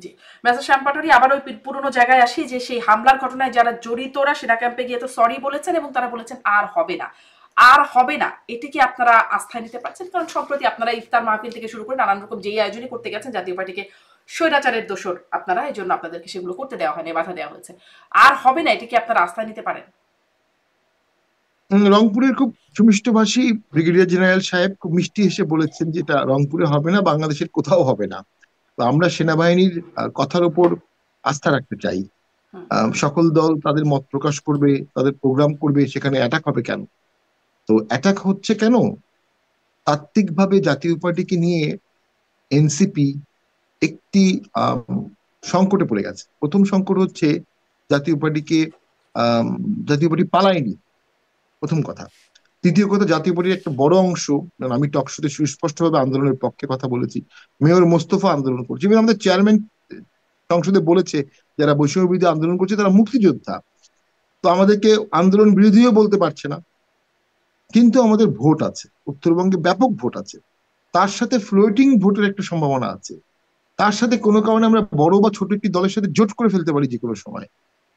জি, message শ্যাম পাটোয়ারি, আবার ওই পুরোনো জায়গায় আসি যে সেই হামলার ঘটনায় যারা জড়িতরা সেনা ক্যাম্পে গিয়ে তো সরি বলেছেন এবং তারা বলেছেন আর হবে না। আর হবে না। এটি কি আপনারা আস্থায় নিতে পারছেন? কারণ সম্প্রতি আপনারা ইফতার মাহফিল থেকে শুরু করে নানান রকম যেই আয়োজনই করতে গেছেন জাতীয় পার্টিকে স্বৈরাচারের দোসর আপনারা, এজন্য আপনাদেরকে সেগুলো করতে দেওয়া হয়নি, বাধা দেওয়া হয়েছে। আর হবে না, এটি কি আপনারা আস্থায় নিতে পারেন? রংপুরের খুব সুমিষ্টভাষী ব্রিগেডিয়ার জেনারেল সাহেব খুব মিষ্টি হেসে বলেছেন যে এটা রংপুরে হবে না, বাংলাদেশের কোথাও হবে না। তো আমরা সেনাবাহিনীর কথার উপর আস্থা রাখতে চাই। হুম, সকল দল তাদের মত প্রকাশ করবে, তাদের প্রোগ্রাম করবে, সেখানে অ্যাটাক হবে কেন? তো অ্যাটাক হচ্ছে কেন? তাত্ত্বিকভাবে জাতীয় পার্টিকে নিয়ে এনসিপি একটি আম, সংকটে পড়ে গেছে। প্রথম সংকট হচ্ছে জাতীয় পার্টিকে আম, জাতীয় পার্টি পালায়নি, প্রথম কথা। দ্বিতীয় কথা, জাতীয় পার্টির একটা বড় অংশ, কারণ আমি টকশোতে সুস্পষ্টভাবে আন্দোলনের পক্ষে কথা বলেছি, মেয়র মোস্তফা আন্দোলন করছে, এবং আমাদের চেয়ারম্যান সংসদে বলেছে যারা বৈষম্য বিরোধী আন্দোলন করছে তারা মুক্তিযোদ্ধা। তো আমাদেরকে আন্দোলন বিরোধীও বলতে পারছে না। কিন্তু আমাদের ভোট আছে, উত্তরবঙ্গে ব্যাপক ভোট আছে, তার সাথে ফ্লোটিং ভোটের একটা সম্ভাবনা আছে, তার সাথে কোনো কারণে আমরা বড় বা ছোট একটি দলের সাথে জোট করে ফেলতে পারি যে কোনো সময়।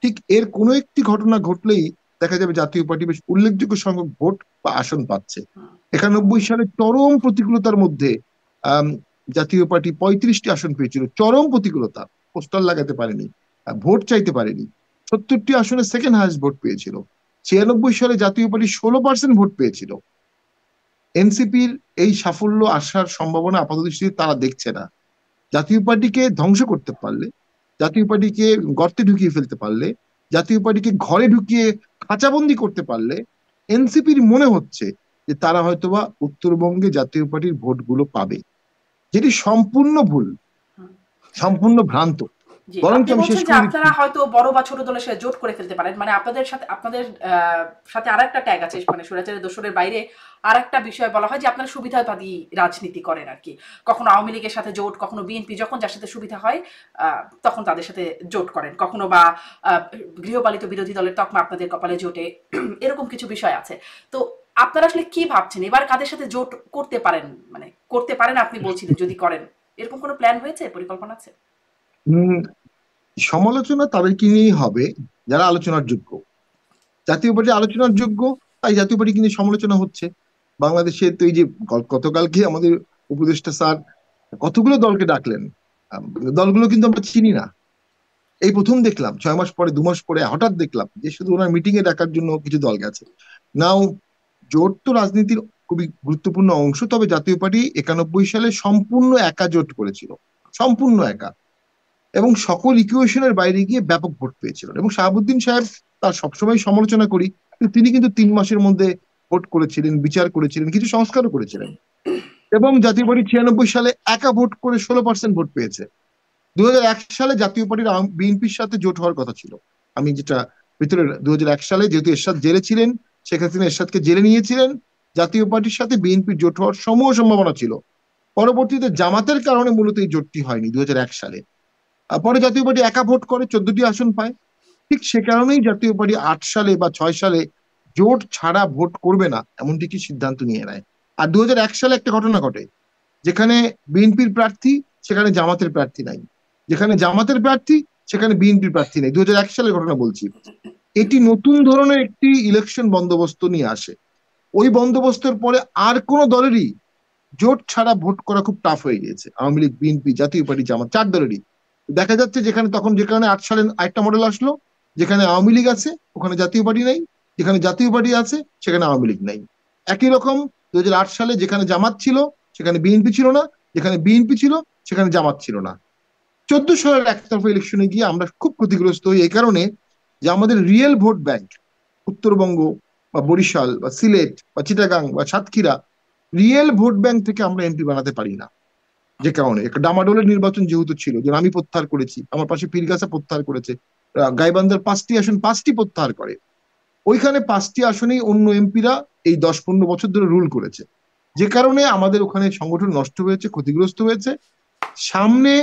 ঠিক এর কোনো একটি ঘটনা ঘটলেই দেখা যাবে জাতীয় পার্টি বেশ উল্লেখযোগ্য সংখ্যক ভোট বা আসন পাচ্ছে। হুম, 91 সালে চরম প্রতিকূলতার মধ্যে আম, জাতীয় পার্টি 35টি আসন পেয়েছিল, চরম প্রতিকূলতা, পোস্টার লাগাতে পারেনি, ভোট চাইতে পারেনি। 70টি আসনে সেকেন্ড হাইয়েস্ট ভোট পেয়েছিল। 96 সালে জাতীয় পার্টি 16% ভোট পেয়েছিল। এনসিপির এই সাফল্য আসার সম্ভাবনা আপাত দৃষ্টিতে তারা দেখছে না। জাতীয় পার্টিকে ধ্বংস করতে পারলে, জাতীয় পার্টিকে গর্তে ঢুকিয়ে ফেলতে পারলে, জাতীয় পার্টিকে ঘরে ঢুকিয়ে খাঁচাবন্দি করতে পারলে এনসিপির মনে হচ্ছে যে তারা হয়তোবা উত্তরবঙ্গে জাতীয় পার্টির ভোটগুলো পাবে, যেটি সম্পূর্ণ ভুল, হুম। সম্পূর্ণ ভ্রান্ত। জি, বরঞ্চ আপনি আমি শেষ বলছেন যে করে দিচ্ছি। আপনারা হয়তো বড় বা ছোট দলের সাথে জোট করে ফেলতে পারেন। মানে আপনাদের সাথে আরেকটা ট্যাগ আছে, মানে স্বৈরাচারের দোসরের বাইরে আরেকটা বিষয় বলা হয় যে আপনারা সুবিধাবাদী রাজনীতি করেন আরকি। কখনো আওয়ামী লীগের সাথে জোট, কখনো বিএনপি, যখন যার সাথে সুবিধা হয় তখন তাদের সাথে জোট করেন। কখনো বা আ গৃহপালিত বিরোধী দলের তকমা আপনাদের কপালে জোটে। এরকম কিছু বিষয় আছে। তো আপনারা আসলে কি ভাবছেন? এবার কাদের সাথে জোট করতে পারেন? মানে করতে পারেন আপনি বলছিলেন যদি করেন। এরকম কোনো প্ল্যান হয়েছে? পরিকল্পনা আছে? উম সমালোচনা তাদেরকে নিয়েই হবে যারা আলোচনার যোগ্য। জাতীয় পার্টি আলোচনার যোগ্য, তাই জাতীয় পার্টি কিন্তু সমালোচনা হচ্ছে। বাংলাদেশে তো এই যে গতকালকে আমাদের উপদেষ্টা স্যার কতগুলো দলকে ডাকলেন, আম, দলগুলো কিন্তু আমরা চিনি না। এই প্রথম দেখলাম 6 মাস পরে, 2 মাস পরে হঠাৎ দেখলাম যে শুধু ওনার মিটিং এ ডাকার জন্য কিছু দল গেছে। নাও, জোট তো রাজনীতির খুবই গুরুত্বপূর্ণ অংশ, তবে জাতীয় পার্টি 91 সালে সম্পূর্ণ একা জোট করেছিল, সম্পূর্ণ একা, এবং সকল ইকুয়েশনের বাইরে গিয়ে ব্যাপক ভোট পেয়েছিলেন। এবং শাহাবুদ্দিন সাহেব, তার সবসময় সমালোচনা করি, কিন্তু তিনি কিন্তু 3 মাসের মধ্যে ভোট করেছিলেন, বিচার করেছিলেন, কিছু সংস্কারও করেছিলেন। এবং জাতীয় পার্টি 96 সালে একা ভোট করে 16% ভোট পেয়েছে। 2001 সালে জাতীয় পার্টির বিএনপির সাথে জোট হওয়ার কথা ছিল। আমি যেটা ভিতরে, 2001 সালে যেহেতু এরশাদ জেলে ছিলেন, শেখ হাসিনা এরশাদকে জেলে নিয়েছিলেন, জাতীয় পার্টির সাথে বিএনপির জোট হওয়ার সমূহ সম্ভাবনা ছিল। পরবর্তীতে জামাতের কারণে মূলত এই জোটটি হয়নি 2001 সালে। পরে জাতীয় পার্টি একা ভোট করে 14টি আসন পায়। ঠিক সে কারণেই জাতীয় পার্টি 8 সালে বা 6 সালে জোট ছাড়া ভোট করবে না এমনটি কি সিদ্ধান্ত নিয়ে নেয়। আর 2001 সালে একটা ঘটনা ঘটে, যেখানে বিএনপির প্রার্থী, সেখানে জামাতের প্রার্থী নাই, যেখানে জামাতের প্রার্থী, সেখানে বিএনপির প্রার্থী নেই। 2001 সালের ঘটনা বলছি। এটি নতুন ধরনের একটি ইলেকশন বন্দোবস্ত নিয়ে আসে। ওই বন্দোবস্তের পরে আর কোন দলেরই জোট ছাড়া ভোট করা খুব টাফ হয়ে গিয়েছে। আওয়ামী লীগ, বিএনপি, জাতীয় পার্টি, জামাত, 4 দলেরই। দেখা যাচ্ছে যেখানে তখন, যেখানে 8 সালে আরেকটা মডেল আসলো, যেখানে আওয়ামী লীগ আছে ওখানে জাতীয় পার্টি নাই, যেখানে জাতীয় পার্টি আছে সেখানে আওয়ামী লীগ নাই। একই রকম 2008 সালে যেখানে জামাত ছিল সেখানে বিএনপি ছিল না, যেখানে বিএনপি ছিল সেখানে জামাত ছিল না। 14 সালের একতরফা ইলেকশনে গিয়ে আমরা খুব ক্ষতিগ্রস্ত হই এই কারণে যে আমাদের রিয়েল ভোট ব্যাংক, উত্তরবঙ্গ বা বরিশাল বা সিলেট বা চিটাগাং বা সাতক্ষীরা, রিয়েল ভোট ব্যাংক থেকে আমরা এমপি বানাতে পারি না। যে কারণে একটা ডামাডোলের নির্বাচন যেহেতু ছিল, যে আমি প্রত্যাহার করেছি, আমার পাশে পীরগাছা প্রত্যাহার করেছে, গাইবান্ধার 5টি আসন 5টি প্রত্যাহার করে, ওইখানে 5টি আসনেই অন্য এমপিরা এই 10-15 বছর ধরে রুল করেছে। যে কারণে আমাদের ওখানে সংগঠন নষ্ট হয়েছে, ক্ষতিগ্রস্ত হয়েছে। সামনে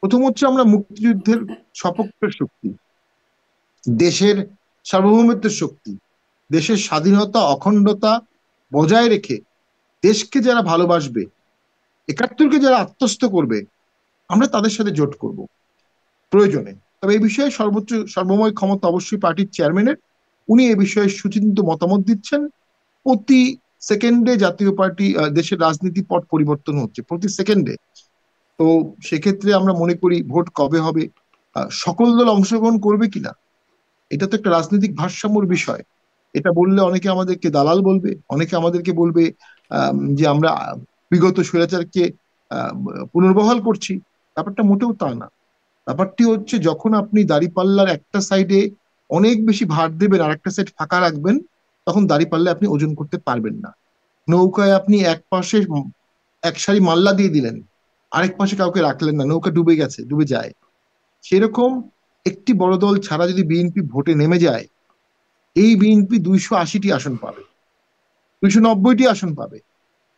প্রথম হচ্ছে আমরা মুক্তিযুদ্ধের সপক্ষের শক্তি, দেশের সার্বভৌমত্বের শক্তি, দেশের স্বাধীনতা অখণ্ডতা বজায় রেখে দেশকে যারা ভালোবাসবে, 71কে যারা আত্মস্থ করবে, আমরা তাদের সাথে জোট করব প্রয়োজনে। তবে এই বিষয়ে সর্বোচ্চ সর্বময় ক্ষমতা অবশ্যই পার্টির চেয়ারম্যানের। উনি এ বিষয়ে সুচিন্তিত মতামত দিচ্ছেন। প্রতি সেকেন্ডে জাতীয় পার্টি দেশের রাজনীতি পট পরিবর্তন হচ্ছে, প্রতি সেকেন্ডে। তো সেক্ষেত্রে আমরা মনে করি ভোট কবে হবে, সকল দল অংশগ্রহণ করবে কিনা, এটা তো একটা রাজনৈতিক ভারসাম্যর বিষয়। এটা বললে অনেকে আমাদেরকে দালাল বলবে, অনেকে আমাদেরকে বলবে যে আমরা বিগত স্বৈরাচারকে আহ, পুনর্বহাল করছি। ব্যাপারটা মোটেও তা না। ব্যাপারটি হচ্ছে যখন আপনি দাঁড়িপাল্লার একটা সাইডে অনেক বেশি ভার দেবেন আর একটা সাইড ফাঁকা রাখবেন, তখন দাঁড়িপাল্লা আপনি ওজন করতে পারবেন না। নৌকায় আপনি এক পাশে এক সারি মাল্লা দিয়ে দিলেন, আরেক পাশে কাউকে রাখলেন না, নৌকা ডুবে গেছে, ডুবে যায়। সেরকম একটি বড় দল ছাড়া যদি বিএনপি ভোটে নেমে যায়, এই বিএনপি 280টি আসন পাবে, 290টি আসন পাবে।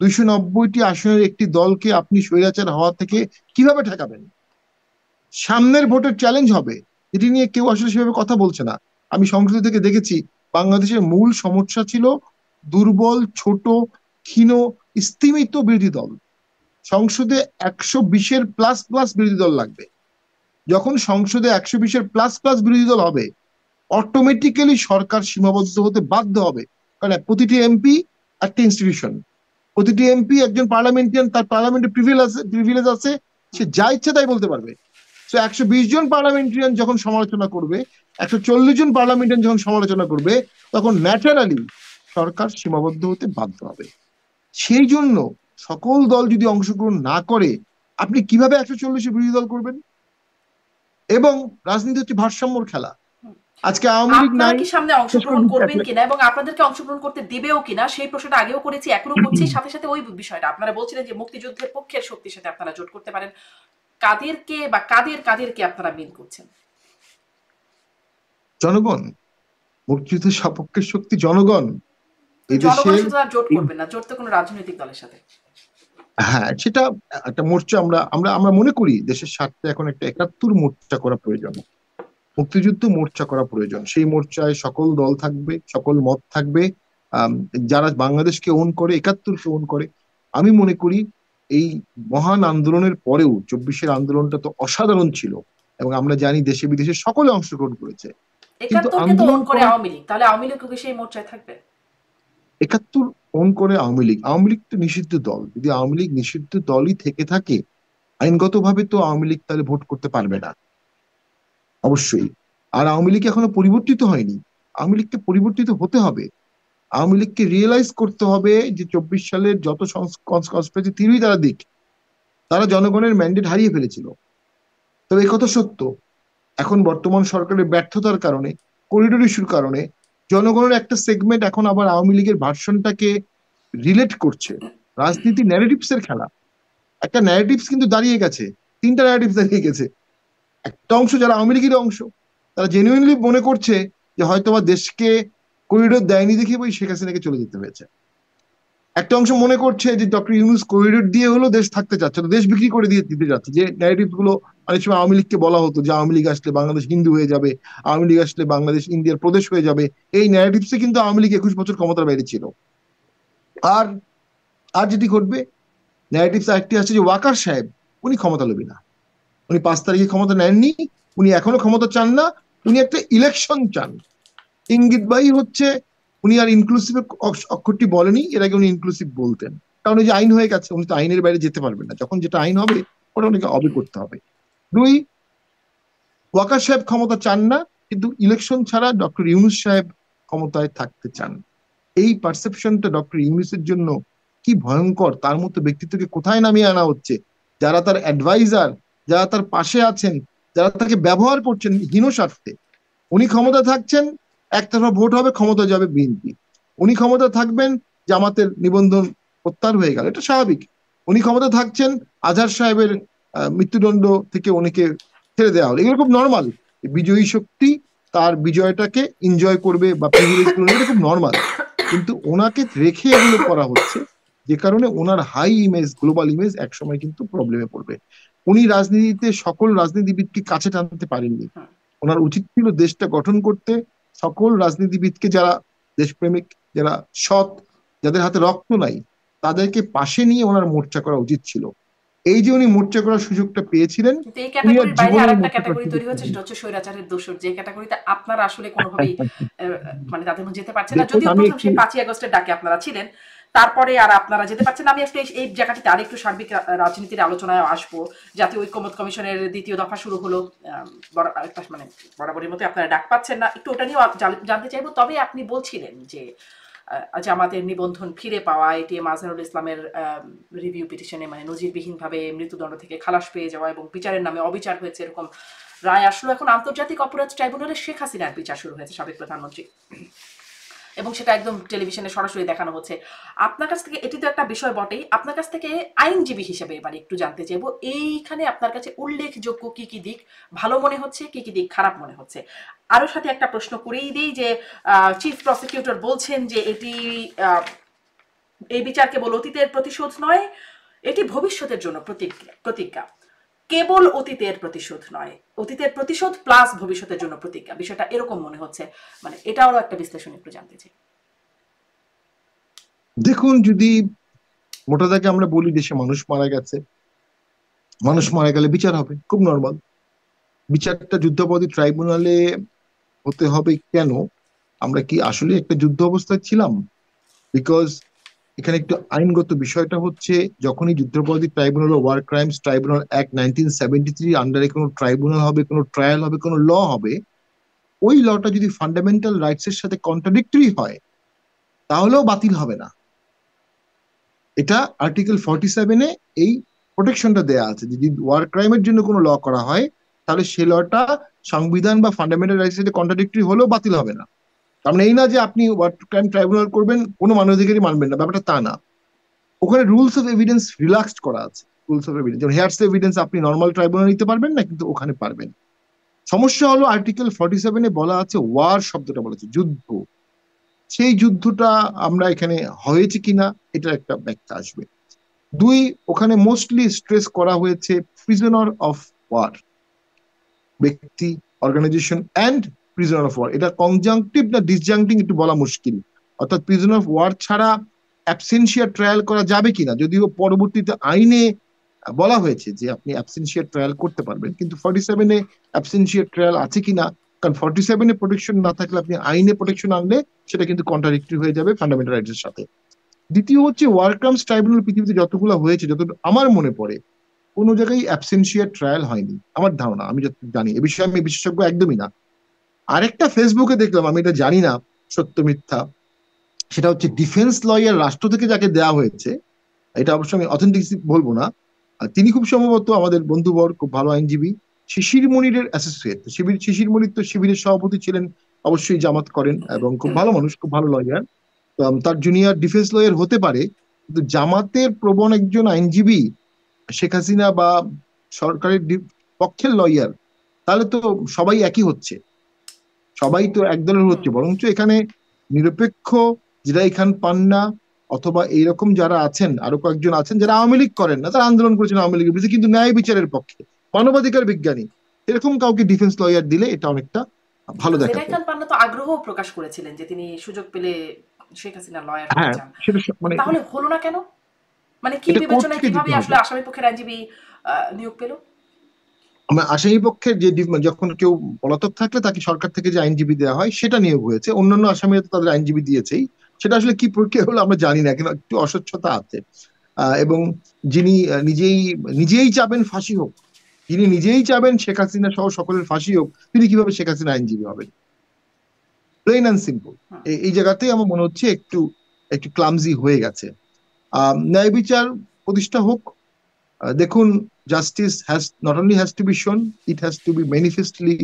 290টি আসনের একটি দলকে আপনি স্বৈরাচার হওয়া থেকে কিভাবে ঠেকাবেন? সামনের ভোটের চ্যালেঞ্জ হবে, এটি নিয়ে কেউ আসলে সেভাবে কথা বলছে না। আমি সংসদ থেকে দেখেছি বাংলাদেশের মূল সমস্যা ছিল দুর্বল, ছোট, ক্ষীণ, স্তিমিত বিরোধী দল। সংসদে 120-এর প্লাস প্লাস বিরোধী দল লাগবে। যখন সংসদে 120-এর প্লাস প্লাস বিরোধী দল হবে, অটোমেটিক্যালি সরকার সীমাবদ্ধ হতে বাধ্য হবে। কারণ প্রতিটি এমপি একটা ইনস্টিটিউশন, প্রতিটি এমপি একজন পার্লামেন্টারিয়ান, তার পার্লামেন্টে প্রিভিলেজ আছে, সে যা ইচ্ছা তাই বলতে পারবে। তো 120 জন পার্লামেন্টারিয়ান যখন সমালোচনা করবে, 140 জন পার্লামেন্টারিয়ান যখন সমালোচনা করবে, তখন ন্যাচারালি সরকার সীমাবদ্ধ হতে বাধ্য হবে। সেই জন্য সকল দল যদি অংশগ্রহণ না করে, আপনি কিভাবে 140 বিরোধী দল করবেন? এবং রাজনীতি হচ্ছে ভারসাম্যর খেলা। আজকে আওয়ামী লীগ আপনারা নাই, কি সামনে শেষ করে অংশগ্রহণ দিচ্ছে করবেন কিনা এবং আপনাদেরকে অংশগ্রহণ করতে দিবেও কিনা সেই প্রশ্নটা আগেও করেছি, এখনো করছি। সাথে সাথে ওই বিষয়টা আপনারা বলছিলেন যে মুক্তিযুদ্ধের পক্ষের শক্তির সাথে আপনারা জোট করতে পারেন, কাদেরকে বা কাদেরকে আপনারা মিন করছেন? জনগণ। মুক্তিযুদ্ধের সপক্ষের শক্তি জনগণ। জনগণের এদেশের সাথে তারা জোট করবেন না, জোট তো কোনো রাজনৈতিক দলের সাথে। হ্যাঁ, সেটা একটা মোর্চা। আমরা আমরা আমরা মনে করি দেশের স্বার্থে এখন একটা 71 মোর্চা করা প্রয়োজন, মুক্তিযুদ্ধ মোর্চা করা প্রয়োজন। সেই মোর্চায় সকল দল থাকবে, সকল মত থাকবে, আম, যারা বাংলাদেশকে ওন করে, 71-কে ওন করে। আমি মনে করি এই মহান আন্দোলনের পরেও 24-এর আন্দোলনটা তো অসাধারণ ছিল, এবং আমরা জানি দেশে বিদেশে সকলে অংশগ্রহণ করেছে। কিন্তু 71কে তো আন্দোলন ওন করে করার আওয়ামী লীগ, তাহলে আওয়ামী লীগ কি সেই মোর্চায় থাকবে? 71 ওন করে আওয়ামী লীগ। আওয়ামী লীগ তো নিষিদ্ধ দল। যদি আওয়ামী লীগ নিষিদ্ধ দলই থেকে থাকে, আইনগতভাবে তো আওয়ামী লীগ তাহলে ভোট করতে পারবে না, অবশ্যই। আর আওয়ামী লীগ এখনো পরিবর্তিত হয়নি, আওয়ামী লীগকে পরিবর্তিত হতে হবে। আওয়ামী লীগকে রিয়েলাইজ করতে হবে যে 24 সালের যত কনস্পিরেসি থিওরি তারা দিক, তারা জনগণের ম্যান্ডেট হারিয়ে ফেলেছিল। তবে এই কথা সত্য, এখন বর্তমান সরকারের ব্যর্থতার কারণে, করিডোর ইস্যুর কারণে জনগণের একটা সেগমেন্ট এখন আবার আওয়ামী লীগের ভার্সনটাকে রিলেট করছে। রাজনীতি ন্যারেটিভস এর খেলা। একটা ন্যারেটিভস কিন্তু দাঁড়িয়ে গেছে, 3টা ন্যারেটিভস দাঁড়িয়ে গেছে। একটা অংশ যারা আওয়ামী লীগের অংশ, তারা জেনুইনলি মনে করছে যে হয়তো বা দেশকে করিডোর দেয়নি দেখে ওই শেখ হাসিনাকে চলে যেতে হয়েছে। একটা অংশ মনে করছে যে ডক্টর ইউনূস করিডোর দিয়ে হলো দেশ থাকতে চাচ্ছে, তো দেশ বিক্রি করে দিয়ে দিতে যাচ্ছে। যে ন্যারেটিভ গুলো অনেক সময় আওয়ামী লীগকে বলা হতো যে আওয়ামী লীগ আসলে বাংলাদেশ হিন্দু হয়ে যাবে, আওয়ামী লীগ আসলে বাংলাদেশ ইন্ডিয়ার প্রদেশ হয়ে যাবে। এই ন্যারেটিভসে কিন্তু আওয়ামী লীগ 21 বছর ক্ষমতার বাইরে ছিল। আর আর যেটি ঘটবে, ন্যারেটিভস আরেকটি আছে যে ওয়াকার সাহেব উনি ক্ষমতা লোভী না, উনি 5 তারিখে ক্ষমতা নেননি, উনি এখনো ক্ষমতা চান না, উনি একটা ইলেকশন চান। ইঙ্গিতবাহী হচ্ছে উনি আর ইনক্লুসিভ অক্ষরটি বলেনি, এর আগে উনি ইনক্লুসিভ বলতেন। কারণ এই যে আইন হয়ে গেছে, উনি তো আইনের বাইরে যেতে পারবেন না, যখন যেটা আইন হবে ওটা উনাকে অবে করতে হবে। 2, ওয়াকার সাহেব ক্ষমতা চান না, কিন্তু ইলেকশন ছাড়া ডক্টর ইউনূস সাহেব ক্ষমতায় থাকতে চান। এই পারসেপশনটা ডক্টর ইউনূসের জন্য কি ভয়ঙ্কর! তার মতো ব্যক্তিত্বকে কোথায় নামিয়ে আনা হচ্ছে? যারা তার অ্যাডভাইজার, যারা তার পাশে আছেন, যারা তাকে ব্যবহার করছেন হীন স্বার্থে। উনি ক্ষমতা থাকছেন, একতরফা ভোট হবে, ক্ষমতা যাবে বিএনপি। উনি ক্ষমতা থাকবেন, জামাতের নিবন্ধন প্রত্যাহার হয়ে গেল, এটা স্বাভাবিক। উনি ক্ষমতা থাকছেন, আজহার সাহেবের মৃত্যুদণ্ড থেকে উনিকে ছেড়ে দেওয়া হলো, এগুলো খুব নর্মাল। বিজয়ী শক্তি তার বিজয়টাকে এনজয় করবে বা প্রিভিলেজ গুলো নেবে, এটা খুব নর্মাল। কিন্তু ওনাকে রেখে এগুলো করা হচ্ছে, যে কারণে ওনার হাই ইমেজ, গ্লোবাল ইমেজ একসময় কিন্তু প্রবলেমে পড়বে। উনি রাজনীতিতে সকল রাজনীতিবিদকে কাছে টানতে পারেননি। ওনার উচিত ছিল দেশটা গঠন করতে সকল রাজনীতিবিদকে, যারা দেশপ্রেমিক, যারা সৎ, যাদের হাতে রক্ত নাই, তাদেরকে পাশে নিয়ে ওনার মোর্চা করা উচিত ছিল। এই যে উনি মোর্চা করার সুযোগটা পেয়েছিলেন, কিন্তু এই উনি আর ক্যাটাগরির বাইরে জীবনে আরেকটা মোর্চা করার ক্যাটাগরি সুযোগ তৈরি হচ্ছে, পাবেন সেটা হচ্ছে স্বৈরাচারের দোষর, যে ক্যাটাগরিতে আপনারা আসলে কোনোভাবেই না। মানে তাদের মধ্যে যেতে পারছেন না। দেখুন যদিও আমি প্রথম একটু সেই 5ই আগস্টের ডাকে আপনারা ছিলেন, তারপরে আর আপনারা যেতে পারছেন না। আমি আজকে এই জায়গাটিতে আরেকটু সার্বিক রাজনীতির আলোচনায় আসবো। জাতীয় ঐক্যমত কমিশনের 2য় দফা শুরু হলো, একটা মানে বরাবরের মতো আপনারা ডাক পাচ্ছেন না, একটু ওটা নিয়েও জানতে চাইবো। তবে আপনি বলছিলেন যে জামাতের নিবন্ধন ফিরে পাওয়া, এটিএম আজহারুল ইসলামের রিভিউ পিটিশনে মানে নজিরবিহীনভাবে মৃত্যুদণ্ড থেকে খালাস পেয়ে যাওয়া এবং বিচারের নামে অবিচার হয়েছে, এরকম রায় আসলো। এখন আন্তর্জাতিক অপরাধ ট্রাইব্যুনালে শেখ হাসিনার বিচার শুরু হয়েছে, সাবেক প্রধানমন্ত্রী, এবং সেটা একদম টেলিভিশনে সরাসরি দেখানো হচ্ছে। আপনার কাছ থেকে, এটি তো একটা বিষয় বটেই, আপনার কাছ থেকে আইনজীবী হিসেবে এবার একটু জানতে চাইবো, এইখানে আপনার কাছে উল্লেখযোগ্য কি কি দিক ভালো মনে হচ্ছে, কি কি দিক খারাপ মনে হচ্ছে। আরো সাথে একটা প্রশ্ন করেই দিই যে চিফ প্রসিকিউটর বলছেন যে এটি এই বিচার কেবল অতীতের প্রতিশোধ নয়, এটি ভবিষ্যতের জন্য প্রতিজ্ঞা। কেবল অতীতের প্রতিশোধ নয়, অতীতের প্রতিশোধ প্লাস ভবিষ্যতের জন্য প্রতিজ্ঞা, বিষয়টা এরকম মনে হচ্ছে। মানে এটাও একটা বিশ্লেষণ একটু জানতে চাই। দেখুন, যদি মোটা দাগে আমরা বলি দেশে মানুষ মারা গেছে, মানুষ মারা গেলে বিচার হবে, খুব নর্মাল। বিচারটা যুদ্ধাপরাধী ট্রাইব্যুনালে হতে হবে কেন? আমরা কি আসলে একটা যুদ্ধ অবস্থায় ছিলাম? বিকজ এখানে একটু আইনগত বিষয়টা হচ্ছে, যখনই যুদ্ধাপরাধী ট্রাইব্যুনাল ও ওয়ার ক্রাইমস ট্রাইব্যুনাল অ্যাক্ট 1973 আন্ডারে কোনো ট্রাইব্যুনাল হবে, কোনো ট্রায়াল হবে, কোনো ল হবে, ওই লটা যদি ফান্ডামেন্টাল রাইটস এর সাথে কন্ট্রাডিক্টরি হয় তাহলেও বাতিল হবে না। এটা আর্টিকেল 47-এ এই প্রোটেকশনটা দেয়া আছে, যদি ওয়ার ক্রাইমের জন্য কোনো ল করা হয় তাহলে সে লটা সংবিধান বা ফান্ডামেন্টাল রাইটস এর সাথে কন্ট্রাডিক্টরি হলেও বাতিল হবে না। তার মানে এই না যে আপনি ওয়ার ক্রাইম ট্রাইব্যুনাল করবেন কোনো মানবাধিকারই মানবেন না, ব্যাপারটা তা না। ওখানে রুলস অফ এভিডেন্স রিল্যাক্সড করা আছে। রুলস অফ এভিডেন্স, যেমন হেয়ার্স এভিডেন্স আপনি নর্মাল ট্রাইব্যুনাল নিতে পারবেন না, কিন্তু ওখানে পারবেন। সমস্যা হলো আর্টিকেল 47-এ বলা আছে, ওয়ার শব্দটা বলা আছে, যুদ্ধ। সেই যুদ্ধটা আমরা এখানে হয়েছে কিনা এটা একটা ব্যাখ্যা আসবে। দুই, ওখানে মোস্টলি স্ট্রেস করা হয়েছে প্রিজনার অফ ওয়ার, ব্যক্তি, organisation and prisoner of war. এটা কনজাংটিভ না ডিসজাংটিভ একটু বলা মুশকিল। অর্থাৎ প্রিজনার অফ ওয়ার ছাড়া অ্যাবসেন্সিয়া ট্রায়াল করা যাবে কিনা, যদিও পরবর্তীতে আইনে বলা হয়েছে যে আপনি অ্যাবসেন্সিয়া ট্রায়াল করতে পারবেন, কিন্তু 47-এ অ্যাবসেন্সিয়া ট্রায়াল আছে কিনা, কারণ 47-এ প্রোটেকশন না থাকলে আপনি আইনে প্রোটেকশন আনলে সেটা কিন্তু কন্ট্রাডিক্টরি হয়ে যাবে ফান্ডামেন্টাল রাইটস এর সাথে। দ্বিতীয় হচ্ছে, ওয়ার ক্রাইমস ট্রাইব্যুনাল পৃথিবীতে যতগুলো হয়েছে, যত আমার মনে পড়ে, কোনো জায়গায় অ্যাবসেন্সিয়া ট্রায়াল হয়নি আমার ধারণা, আমি যত জানি। এ বিষয়ে আমি বিশেষজ্ঞ একদমই না। আরেকটা ফেসবুকে দেখলাম, আমি এটা জানি না সত্য মিথ্যা, সেটা হচ্ছে ডিফেন্স লয়ার রাষ্ট্র থেকে যাকে দেওয়া হয়েছে, এটা অবশ্য আমি অথেন্টিসিটি বলবো না, তিনি খুব সম্ভবত আমাদের বন্ধুবর, খুব ভালো আইনজীবী, শিশির মনিরের অ্যাসোসিয়েট। শিশির মনির তো শিবিরের সভাপতি ছিলেন, অবশ্যই জামাত করেন এবং খুব ভালো মানুষ, খুব ভালো লয়ার। তার জুনিয়র ডিফেন্স লয়ার হতে পারে, কিন্তু জামাতের প্রবণ একজন আইনজীবী শেখ হাসিনা বা সরকারের পক্ষের লয়ার, তাহলে তো সবাই একই হচ্ছে, সবাই তো একদলের হচ্ছে। বরঞ্চ এখানে নিরপেক্ষ জিরাই খান পান্না অথবা এইরকম যারা আছেন, আরো কয়েকজন আছেন যারা আওয়ামী লীগ করেন না, তারা আন্দোলন করেছেন আওয়ামী লীগের বিরুদ্ধে, কিন্তু ন্যায় বিচারের পক্ষে, মানবাধিকার বিজ্ঞানী, এরকম কাউকে ডিফেন্স লয়ার দিলে এটা অনেকটা ভালো জেরাই দেখাতো। খান পান্না তো আগ্রহ প্রকাশ করেছিলেন যে তিনি সুযোগ পেলে শেখ হাসিনার লয়ার হতে হ্যাঁ, চান, সেটা মানে তাহলে হলো না কেন? মানে কি এটা কোর্ট বিবেচনায়, থেকে কিভাবে দিতে হবে। আসলে আসামি পক্ষের আইনজীবী নিয়োগ পেল? আমার আসামি পক্ষের যে যখন কেউ পলাতক থাকলে তাকে সরকার থেকে যে আইনজীবী দেওয়া হয় সেটা নিয়োগ হয়েছে, অন্যান্য আসামিরা তো তাদের আইনজীবী দিয়েছেই। সেটা আসলে কি প্রক্রিয়া হলো আমরা জানি না, কিন্তু একটু অস্বচ্ছতা আছে। এবং যিনি নিজেই নিজেই চাবেন ফাঁসি হোক, যিনি নিজেই চাবেন শেখ হাসিনা সহ সকলের ফাঁসি হোক, তিনি কিভাবে শেখ হাসিনা আইনজীবী হবেন? Plain and simple. এই জায়গাতেই আমার মনে হচ্ছে একটু একটু ক্লামজি হয়ে গেছে। ন্যায় বিচার প্রতিষ্ঠা হোক। দেখুন, justice has not only has to be shown, it has to be manifestly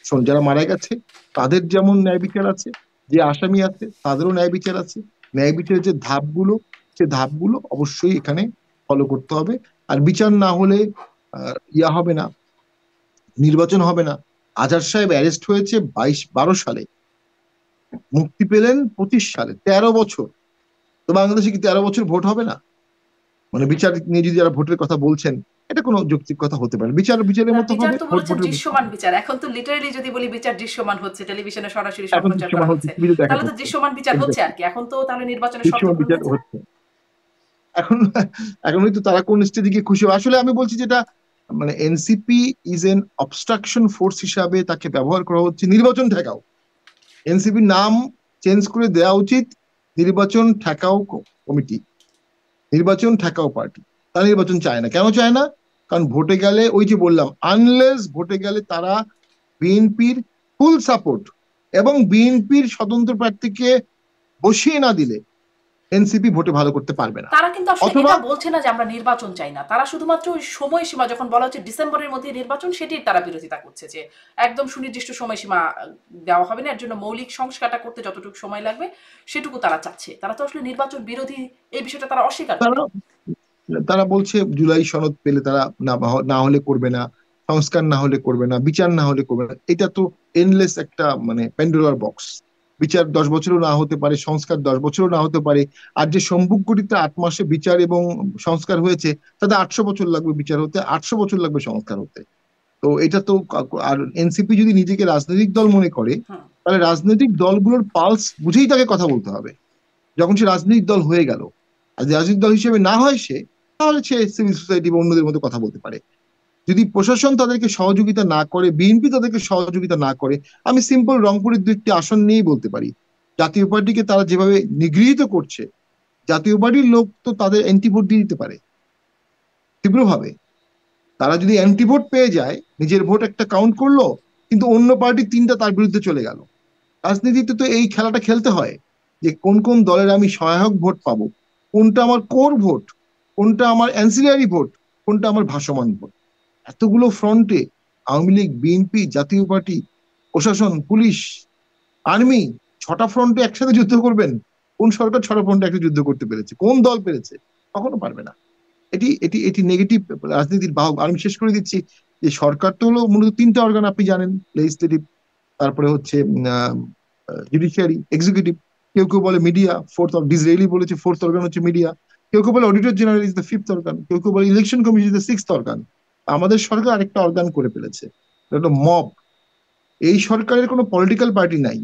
shown. যারা মারা গেছে তাদের যেমন ন্যায় বিচার আছে, যে আসামি আছে তাদেরও ন্যায় বিচার আছে। ন্যায় বিচারের যে ধাপগুলো, সে ধাপগুলো অবশ্যই এখানে ফলো করতে হবে। আর বিচার না হলে ইয়া হবে না, নির্বাচন হবে না। আজহার সাহেব অ্যারেস্ট হয়েছে 12 সালে, মুক্তি পেলেন 25 সালে, 13 বছর। তো বাংলাদেশে কি 13 বছর ভোট হবে না? মানে বিচার নিয়ে যদি যারা ভোটের কথা বলছেন, এটা কোনো যৌক্তিক কথা হতে পারে? বিচার বিচারের না, মতো বিচার হবে, তো ভোট বলেছেন ভোটের মতো দৃশ্যমান হবে। বিচার, এখন তো লিটারালি যদি বলি বিচার দৃশ্যমান হচ্ছে, টেলিভিশনে সরাসরি এখন সম্প্রচার দৃশ্যমান করা হচ্ছে, হচ্ছে, টিভিতে দেখা তাহলে তো যাচ্ছে। দৃশ্যমান বিচার হচ্ছে Exactly. আর কি। এখন তো তাহলে নির্বাচনের শর্ত দৃশ্যমান পূরণ বিচার হয়েছে না? হচ্ছে। এখন এখন হয়তো তারা কোন স্টেজে গিয়ে খুশি হবে। আসলে আমি বলছি যেটা মানে NCP is an obstruction force হিসাবে তাকে ব্যবহার করা হচ্ছে নির্বাচন ঠেকাও। এনসিপির নাম চেঞ্জ করে দেওয়া উচিত নির্বাচন ঠেকাও কমিটি, নির্বাচন ঠেকাও পার্টি। তারা নির্বাচন চায় না। কেন চায় না? কারণ ভোটে গেলে ওই যে বললাম, আনলেস ভোটে গেলে তারা বিএনপির ফুল সাপোর্ট এবং বিএনপির স্বতন্ত্র প্রার্থীকে বসিয়ে না দিলে এনসিপি ভোটে ভালো করতে পারবে না। তারা কিন্তু আসলে অথবা এটা বলছে না যে আমরা নির্বাচন চাই না, তারা শুধুমাত্র ওই সময়সীমা যখন বলা হচ্ছে ডিসেম্বরের মধ্যে নির্বাচন, সেটির তারা বিরোধিতা করছে যে একদম সুনির্দিষ্ট সময়সীমা দেওয়া হবে না, এর জন্য মৌলিক সংস্কারটা করতে যতটুকু সময় লাগবে সেটুকু তারা চাচ্ছে। তারা তো আসলে নির্বাচন বিরোধী, এই বিষয়টা তারা অস্বীকার করে। তারা তারা বলছে জুলাই সনদ পেলে তারা না না হলে করবে না, সংস্কার না হলে করবে না, বিচার না হলে করবে না। এটা তো এন্ডলেস একটা মানে পেন্ডুলার বক্স। বিচার 10 বছরও না হতে পারে, সংস্কার 10 বছরও না হতে পারে। আর যে সম্মুখ গঠিত 8 মাসে বিচার এবং সংস্কার হয়েছে, তাতে 800 বছর লাগবে বিচার হতে, 800 বছর লাগবে সংস্কার হতে। তো এটা তো আর এনসিপি যদি নিজেকে রাজনৈতিক দল মনে করে, হুম। তাহলে রাজনৈতিক দলগুলোর পালস বুঝেই তাকে কথা বলতে হবে যখন সে রাজনৈতিক দল হয়ে গেল। আর যদি রাজনৈতিক দল হিসেবে না হয় সে, তাহলে সে সিভিল সোসাইটি বা অন্যদের মধ্যে কথা বলতে পারে। যদি প্রশাসন তাদেরকে সহযোগিতা না করে, বিএনপি তাদেরকে সহযোগিতা না করে, আমি সিম্পল রংপুরের 2টি আসন নিয়েই বলতে পারি। জাতীয় পার্টিকে তারা যেভাবে নিগৃহীত করছে, জাতীয় পার্টির লোক তো তাদের অ্যান্টিভোট দিয়ে দিতে পারে তীব্রভাবে। তারা যদি অ্যান্টিভোট পেয়ে যায়, নিজের ভোট একটা কাউন্ট করলো, কিন্তু অন্য পার্টি 3টা তার বিরুদ্ধে চলে গেল। রাজনীতিতে তো এই খেলাটা খেলতে হয় যে কোন কোন দলের আমি সহায়ক ভোট পাবো, কোনটা আমার কোর ভোট, কোনটা আমার অ্যান্সিলারি ভোট, কোনটা আমার ভাসমান ভোট। এতগুলো ফ্রন্টে আওয়ামী লীগ, বিএনপি, জাতীয় পার্টি, প্রশাসন, পুলিশ, আর্মি, 6টা ফ্রন্টে একসাথে যুদ্ধ করবেন? কোন সরকার 6টা ফ্রন্টে একটা যুদ্ধ করতে পেরেছে? কোন দল পেরেছে? কখনো পারবে না। এটি এটি এটি নেগেটিভ রাজনীতির বাহক। আর আমি শেষ করে দিচ্ছি যে সরকার তো হলো মূলত 3টা অর্গান, আপনি জানেন, লেজিসলেটিভ, তারপরে হচ্ছে জুডিশিয়ারি, এক্সিকিউটিভ। কেউ কেউ বলে মিডিয়া ফোর্থ, ডিসরেলি বলেছে ফোর্থ অর্গান হচ্ছে মিডিয়া। কেউ কেউ বলে auditor general is the fifth organ, কেউ কেউ বলে election commission is the sixth organ. আমাদের সরকার আরেকটা অর্গান করে ফেলেছে, এটা মব। এই সরকারের কোনো পলিটিক্যাল পার্টি নাই,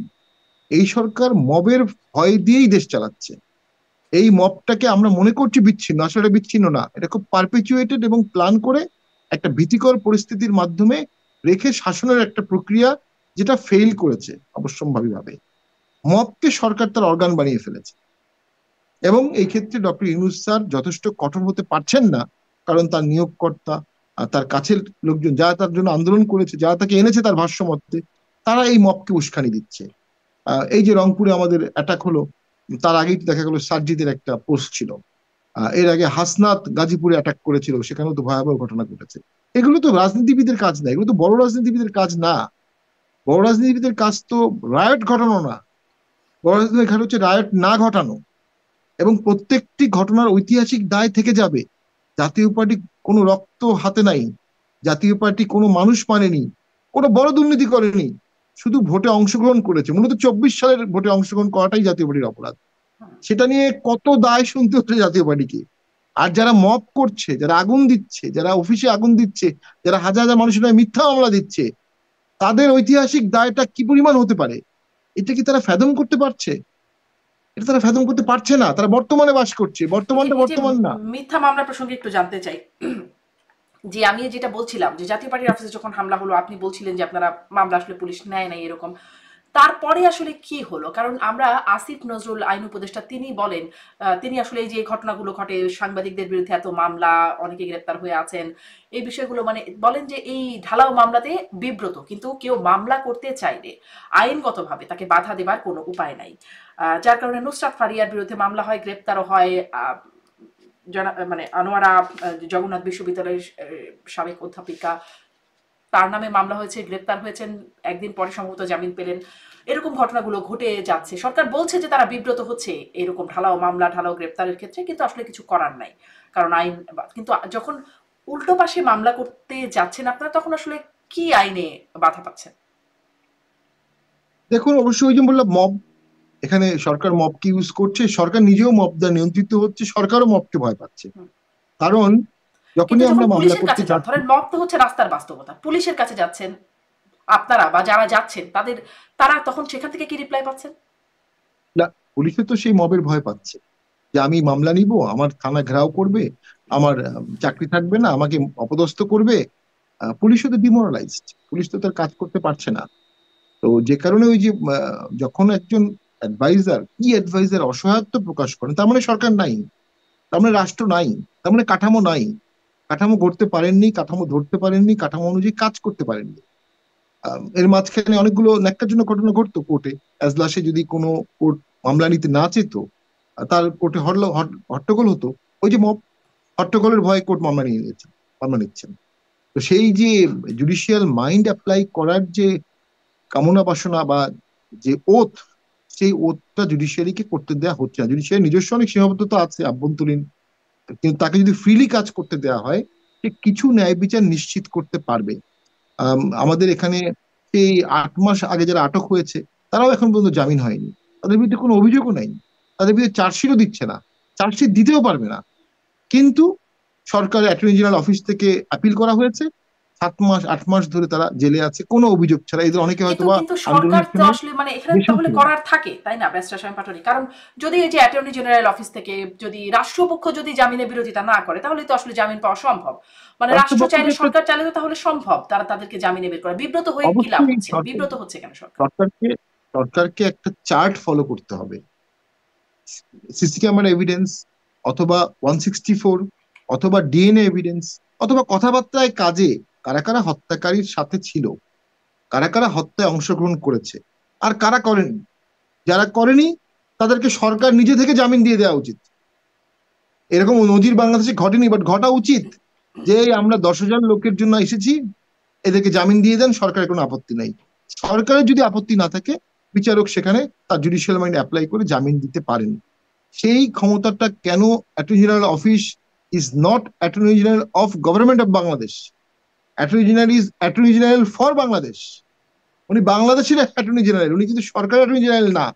এই সরকার মবের ভয় দিয়েই দেশ চালাচ্ছে। এই মবটাকে আমরা মনে করছি বিচ্ছিন্ন, আসলে এটা বিচ্ছিন্ন না। এটা খুব পারপেচুয়েটেড এবং প্ল্যান করে একটা ভীতিকর পরিস্থিতির মাধ্যমে রেখে শাসনের একটা প্রক্রিয়া, যেটা ফেইল করেছে অবশ্যম্ভাবীভাবে। মবকে সরকার তার অর্গান বানিয়ে ফেলেছে এবং এই ক্ষেত্রে ডক্টর ইউনূস স্যার যথেষ্ট কঠোর হতে পারছেন না, কারণ তার নিয়োগকর্তা আর তার কাছের লোকজন যারা তার জন্য আন্দোলন করেছে, যারা তাকে এনেছে তার ভাষ্য মতে, তারা এই মবকে উস্কানি দিচ্ছে। এই যে রংপুরে আমাদের অ্যাটাক হলো, তার আগেই দেখা গেল সার্জিদের একটা পোস্ট ছিল। এর আগে হাসনাত গাজীপুরে অ্যাটাক করেছিল, সেখানেও তো ভয়াবহ ঘটনা ঘটেছে। এগুলো তো রাজনীতিবিদের কাজ না, এগুলো তো বড় রাজনীতিবিদের কাজ না। বড় রাজনীতিবিদের কাজ তো রায়ট ঘটানো না, বড় রাজনীতির কাজ হচ্ছে রায়ট না ঘটানো। এবং প্রত্যেকটি ঘটনার ঐতিহাসিক দায় থেকে যাবে। জাতীয় পার্টি কোনো রক্ত হাতে নাই, জাতীয় পার্টি কোনো মানুষ মানেনি, কোনো বড় দুর্নীতি করেনি, শুধু ভোটে অংশগ্রহণ করেছে। মূলত 24 সালের ভোটে অংশগ্রহণ করাটাই জাতীয় পার্টির অপরাধ। সেটা নিয়ে কত দায় শুনতে হচ্ছে জাতীয় পার্টিকে। আর যারা মব করছে, যারা আগুন দিচ্ছে, যারা অফিসে আগুন দিচ্ছে, যারা হাজার হাজার মানুষের নামে মিথ্যা মামলা দিচ্ছে, তাদের ঐতিহাসিক দায়টা কি পরিমাণ হতে পারে, এটা কি তারা ফ্যাদম করতে পারছে? এটা তারা ফ্যাদম করতে পারছে না। তারা বর্তমানে বাস করছে, বর্তমানটা এই যে বর্তমান না। মিথ্যা মামলা প্রসঙ্গে একটু জানতে চাই। যে আমি যেটা বলছিলাম যে জাতীয় পার্টির অফিসে যখন হামলা হলো, আপনি বলছিলেন যে আপনারা মামলা আসলে পুলিশ নেয় নাই এরকম। তারপরে আসলে কি হলো? কারণ আমরা আসিফ নজরুল আইন উপদেষ্টা তিনি বলেন, তিনি আসলে এই যে ঘটনাগুলো ঘটে, সাংবাদিকদের বিরুদ্ধে এত মামলা, অনেকে গ্রেপ্তার হয়ে আছেন, এই বিষয়গুলো মানে বলেন যে এই ঢালাও মামলাতে বিব্রত, কিন্তু কেউ মামলা করতে চাইলে আইনগতভাবে তাকে বাধা দেবার কোনো উপায় নাই। যার কারণে নুসরাত ফারিয়ার বিরুদ্ধে মামলা হয়, গ্রেপ্তারও হয়। মানে আনোয়ারা জগন্নাথ বিশ্ববিদ্যালয়ের সাবেক অধ্যাপিকা, তার নামে মামলা হয়েছে, গ্রেপ্তার হয়েছেন, একদিন পরে সম্ভবত জামিন পেলেন। এরকম ঘটনাগুলো ঘটে যাচ্ছে। সরকার বলছে যে তারা বিব্রত হচ্ছে এরকম ঢালাও মামলা, ঢালাও গ্রেপ্তারের ক্ষেত্রে, কিন্তু আসলে কিছু করার নাই, কারণ আইন। কিন্তু যখন উল্টো পাশে মামলা করতে যাচ্ছেন আপনারা, তখন আসলে কি আইনে বাধা পাচ্ছেন? দেখুন, অবশ্যই ওই যে বললাম মব, এখানে সরকার মবকে ইউজ করছে, সরকার নিজেও মব দ্বারা নিয়ন্ত্রিত হচ্ছে, সরকারও মবকে ভয় পাচ্ছে। কারণ কিন্তু যখনই যখন আমরা মামলা পুলিশের করতে কাছে যান, যাচ্ছি, ধরেন মব তো হচ্ছে রাস্তার বাস্তবতা, পুলিশের কাছে যাচ্ছেন আপনারা বা যারা যাচ্ছেন তাদের, তারা তখন সেখান থেকে কি রিপ্লাই পাচ্ছেন? না, পুলিশে তো সেই মবের ভয় পাচ্ছে। যে আমি মামলা নিব, আমার থানা ঘেরাও করবে, আমার চাকরি থাকবে না, আমাকে অপদস্থ করবে। পুলিশও তো ডিমোরালাইজড, পুলিশ তো তার কাজ করতে পারছে না। তো যে কারণে ওই যে যখন একজন অ্যাডভাইজার, কি অ্যাডভাইজার অসহায়ত্ব প্রকাশ করেন, তার মানে সরকার নাই, তার মানে রাষ্ট্র নাই, তার মানে কাঠামো নাই। কাঠামো গড়তে পারেননি, কাঠামো ধরতে পারেননি, কাঠামো অনুযায়ী কাজ করতে পারেননি। এর মাঝখানে অনেকগুলো ন্যাক্কারজনক ঘটনা ঘটতো কোর্টে। এজলাসে যদি কোনো কোর্ট মামলা নিতে না চেত, তার কোর্টে হট্টগোল হতো। ওই যে মব, হট্টগোলের ভয়ে কোর্ট মামলা নিয়ে নিয়েছে, মামলা নিচ্ছেন। তো সেই যে জুডিশিয়াল মাইন্ড অ্যাপ্লাই করার যে কামনা বাসনা বা যে ওথ, সেই ওথটা জুডিশিয়ারিকে করতে দেওয়া হচ্ছে না। জুডিশিয়ারি নিজস্ব অনেক সীমাবদ্ধতা আছে আভ্যন্তরীণ, কিন্তু তাকে যদি ফ্রিলি কাজ করতে দেওয়া হয়, সে কিছু ন্যায় বিচার নিশ্চিত করতে পারবে। আমাদের এখানে এই 8 মাস আগে যারা আটক হয়েছে, তারাও এখন পর্যন্ত জামিন হয়নি, তাদের বিরুদ্ধে কোনো অভিযোগও নাই, তাদের বিরুদ্ধে চার্জশিটও দিচ্ছে না, চার্জশিট দিতেও পারবে না। কিন্তু সরকার অ্যাটর্নি জেনারেল অফিস থেকে আপিল করা হয়েছে, 7 মাস 8 মাস ধরে তারা জেলে আছে কোনো অভিযোগ ছাড়া। এদের অনেকে হয়তো কিন্তু বা কিন্তু সরকার আন্দোলনের তো সময় আসলে মানে এখানে দেশেও তাহলে ছিল না। করার থাকে তাই না ব্যারিস্টার শামীম পাটোয়ারি? কারণ যদি এই যে অ্যাটর্নি জেনারেল অফিস থেকে যদি রাষ্ট্রপক্ষ যদি জামিনের বিরোধিতা না করে তাহলে তো আসলে জামিন পাওয়া সম্ভব। মানে রাষ্ট্র রাষ্ট্রপক্ষকে চাইলে একটা, সরকার চাইলে তো তাহলে সম্ভব তারা তাদেরকে জামিনে বের করা। বিব্রত হয়ে কি লাভ অবশ্যই হচ্ছে? সরকার, বিব্রত হচ্ছে কেন সরকার? সরকারকে সরকারকে একটা চার্ট ফলো করতে হবে। সিসি ক্যামেরা এভিডেন্স, অথবা 164, অথবা ডিএনএ এভিডেন্স, অথবা কথাবার্তায় কাজে কারা কারা হত্যাকারীর সাথে ছিল, কারা কারা হত্যায় অংশগ্রহণ করেছে, আর কারা করেনি। যারা করেনি তাদেরকে সরকার নিজে থেকে জামিন দিয়ে দেওয়া উচিত। এরকম নজির বাংলাদেশে ঘটেনি, বাট ঘটা উচিত। যে আমরা 10,000 লোকের জন্য এসেছি, এদেরকে জামিন দিয়ে দেন, সরকারের কোনো আপত্তি নাই। সরকারের যদি আপত্তি না থাকে, বিচারক সেখানে তার জুডিশিয়াল মাইন্ড অ্যাপ্লাই করে জামিন দিতে পারেন। সেই ক্ষমতাটা কেন attorney general office is not attorney general of government of Bangladesh, attorney general is attorney general for Bangladesh. উনি বাংলাদেশের অ্যাটর্নি জেনারেল, উনি কিন্তু সরকারের অ্যাটর্নি জেনারেল না।